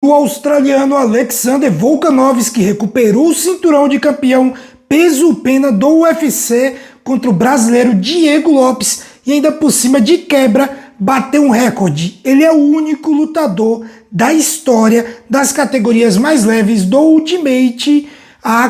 O australiano Alexander Volkanovski recuperou o cinturão de campeão peso-pena do UFC contra o brasileiro Diego Lopes e ainda por cima de quebra bateu um recorde. Ele é o único lutador da história das categorias mais leves do Ultimate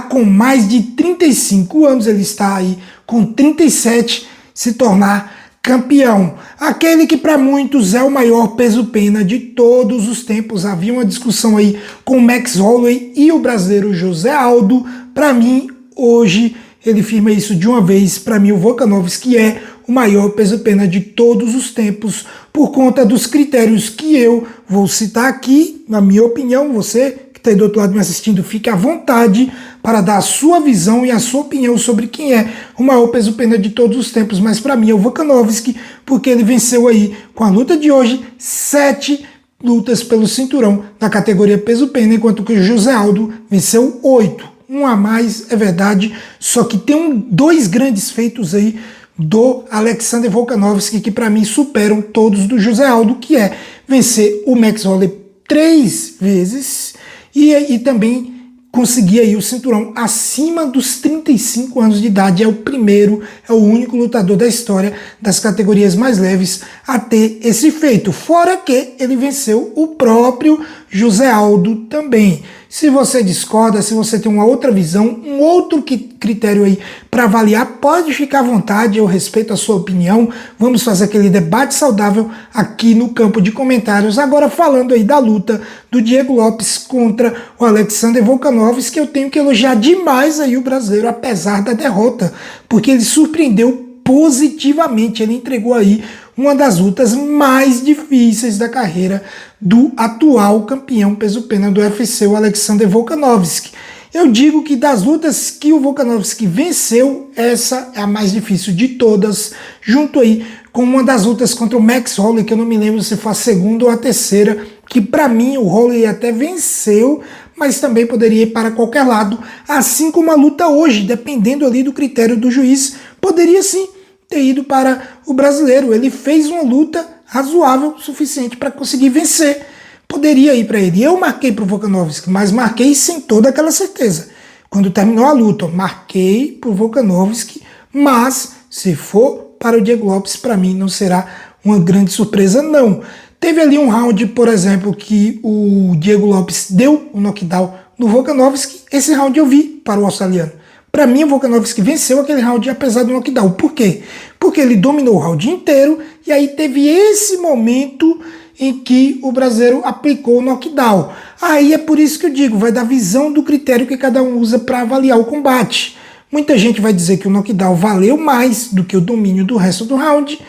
com mais de 35 anos. Ele está aí com 37 se tornar campeão. Aquele que para muitos é o maior peso-pena de todos os tempos. Havia uma discussão aí com o Max Holloway e o brasileiro José Aldo. Para mim, hoje, ele firma isso de uma vez. Para mim, o Volkanovski é o maior peso-pena de todos os tempos, por conta dos critérios que eu vou citar aqui. Na minha opinião, você que está aí do outro lado me assistindo, fique à vontade para dar a sua visão e a sua opinião sobre quem é o maior peso-pena de todos os tempos. Mas para mim é o Volkanovski, porque ele venceu aí, com a luta de hoje, 7 lutas pelo cinturão na categoria peso-pena, enquanto que o José Aldo venceu 8. Um a mais, é verdade, só que tem dois grandes feitos aí do Alexander Volkanovski que para mim superam todos do José Aldo, que é vencer o Max Holloway 3 vezes e também conseguir aí o cinturão acima dos 35 anos de idade. É o primeiro, é o único lutador da história das categorias mais leves a ter esse feito. Fora que ele venceu o próprio José Aldo também. Se você discorda, se você tem uma outra visão, um outro critério aí para avaliar, pode ficar à vontade, eu respeito a sua opinião. Vamos fazer aquele debate saudável aqui no campo de comentários. Agora falando aí da luta do Diego Lopes contra o Alexander Volkanovski, que eu tenho que elogiar demais aí o brasileiro, apesar da derrota, porque ele surpreendeu positivamente. Ele entregou aí uma das lutas mais difíceis da carreira do atual campeão peso-pena do UFC, o Alexander Volkanovski. Eu digo que das lutas que o Volkanovski venceu, essa é a mais difícil de todas, junto aí com uma das lutas contra o Max Holloway, que eu não me lembro se foi a segunda ou a terceira, que para mim o Holloway até venceu, mas também poderia ir para qualquer lado, assim como a luta hoje, dependendo ali do critério do juiz, poderia sim ter ido para o brasileiro. Ele fez uma luta razoável o suficiente para conseguir vencer. Poderia ir para ele. Eu marquei para o Volkanovski, mas marquei sem toda aquela certeza. Quando terminou a luta, marquei para o Volkanovski, mas se for para o Diego Lopes, para mim não será uma grande surpresa, não. Teve ali um round, por exemplo, que o Diego Lopes deu um knockdown no Volkanovski. Esse round eu vi para o australiano. Para mim, o Volkanovski venceu aquele round apesar do knockdown. Por quê? Porque ele dominou o round inteiro e aí teve esse momento em que o brasileiro aplicou o knockdown. Aí é por isso que eu digo, vai da visão do critério que cada um usa para avaliar o combate. Muita gente vai dizer que o knockdown valeu mais do que o domínio do resto do round,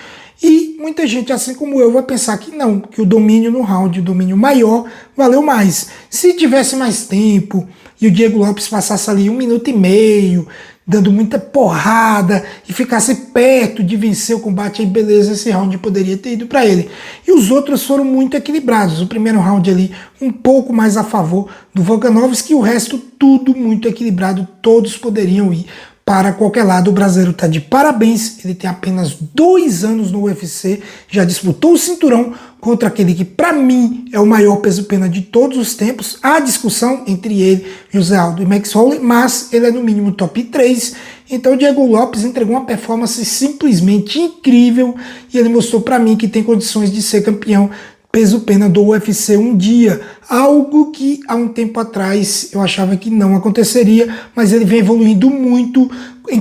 e muita gente, assim como eu, vai pensar que não, que o domínio no round, o domínio maior, valeu mais. Se tivesse mais tempo e o Diego Lopes passasse ali 1 minuto e meio, dando muita porrada e ficasse perto de vencer o combate, aí beleza, esse round poderia ter ido para ele. E os outros foram muito equilibrados. O primeiro round ali um pouco mais a favor do Volkanovski, e o resto tudo muito equilibrado, todos poderiam ir para qualquer lado. O brasileiro está de parabéns, ele tem apenas 2 anos no UFC, já disputou o cinturão contra aquele que para mim é o maior peso-pena de todos os tempos. Há discussão entre ele, José Aldo e Max Holloway, mas ele é no mínimo top 3. Então o Diego Lopes entregou uma performance simplesmente incrível e ele mostrou para mim que tem condições de ser campeão peso-pena do UFC um dia, algo que há um tempo atrás eu achava que não aconteceria, mas ele vem evoluindo muito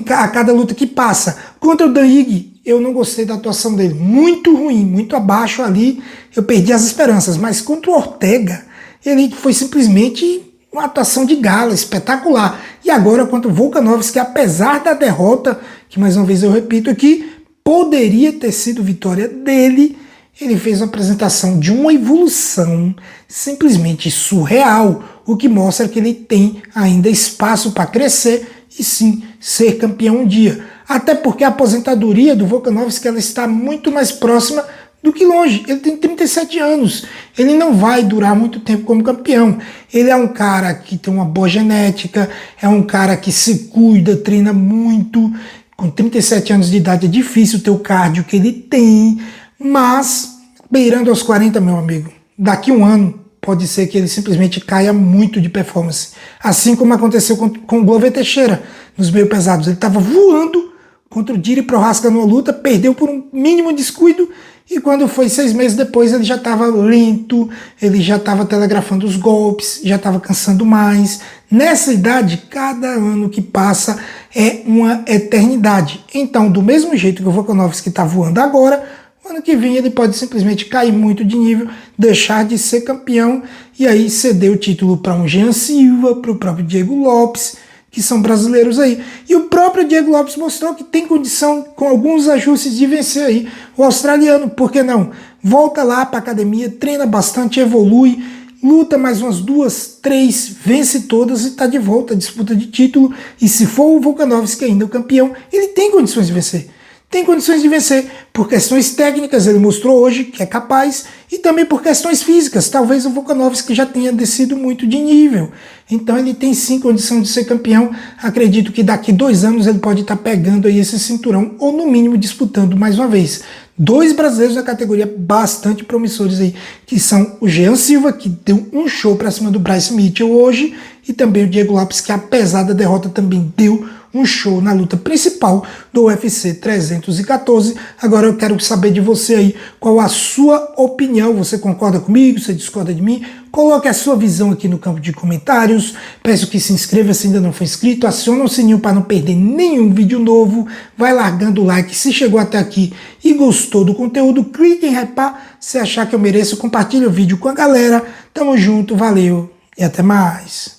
a cada luta que passa. Contra o Dan Ige, eu não gostei da atuação dele, muito ruim, muito abaixo ali, eu perdi as esperanças, mas contra o Ortega, ele foi simplesmente uma atuação de gala, espetacular. E agora contra o Volkanovski, que apesar da derrota, que mais uma vez eu repito aqui, poderia ter sido vitória dele, ele fez uma apresentação de uma evolução simplesmente surreal, o que mostra que ele tem ainda espaço para crescer e sim ser campeão um dia. Até porque a aposentadoria do Volkanovski ela está muito mais próxima do que longe. Ele tem 37 anos, ele não vai durar muito tempo como campeão. Ele é um cara que tem uma boa genética, é um cara que se cuida, treina muito. Com 37 anos de idade é difícil ter o cardio que ele tem, mas beirando aos 40, meu amigo, daqui um ano pode ser que ele simplesmente caia muito de performance. Assim como aconteceu com o Glover Teixeira, nos meio pesados. Ele estava voando contra o Jiri Prochazka numa luta, perdeu por um mínimo descuido, e quando foi 6 meses depois ele já estava lento, ele já estava telegrafando os golpes, já estava cansando mais. Nessa idade, cada ano que passa é uma eternidade. Então, do mesmo jeito que o Volkanovski está voando agora, o ano que vem ele pode simplesmente cair muito de nível, deixar de ser campeão e aí ceder o título para um Jean Silva, para o próprio Diego Lopes, que são brasileiros aí. E o próprio Diego Lopes mostrou que tem condição, com alguns ajustes, de vencer aí o australiano. Por que não? Volta lá para a academia, treina bastante, evolui, luta mais umas 2, 3, vence todas e está de volta à disputa de título. E se for o Volkanovski ainda o campeão, ele tem condições de vencer. Tem condições de vencer por questões técnicas, ele mostrou hoje que é capaz, e também por questões físicas. Talvez o Volkanovski já tenha descido muito de nível. Então ele tem sim condição de ser campeão. Acredito que daqui 2 anos ele pode estar pegando aí esse cinturão, ou no mínimo disputando mais uma vez. 2 brasileiros da categoria bastante promissores aí, que são o Jean Silva, que deu um show para cima do Bryce Mitchell hoje, e também o Diego Lopes, que apesar da derrota também deu um show na luta principal do UFC 314. Agora eu quero saber de você aí, qual a sua opinião, você concorda comigo, você discorda de mim? Coloque a sua visão aqui no campo de comentários, peço que se inscreva se ainda não for inscrito, aciona o sininho para não perder nenhum vídeo novo, vai largando o like se chegou até aqui e gostou do conteúdo, clique em hypar se achar que eu mereço, compartilhe o vídeo com a galera, tamo junto, valeu e até mais.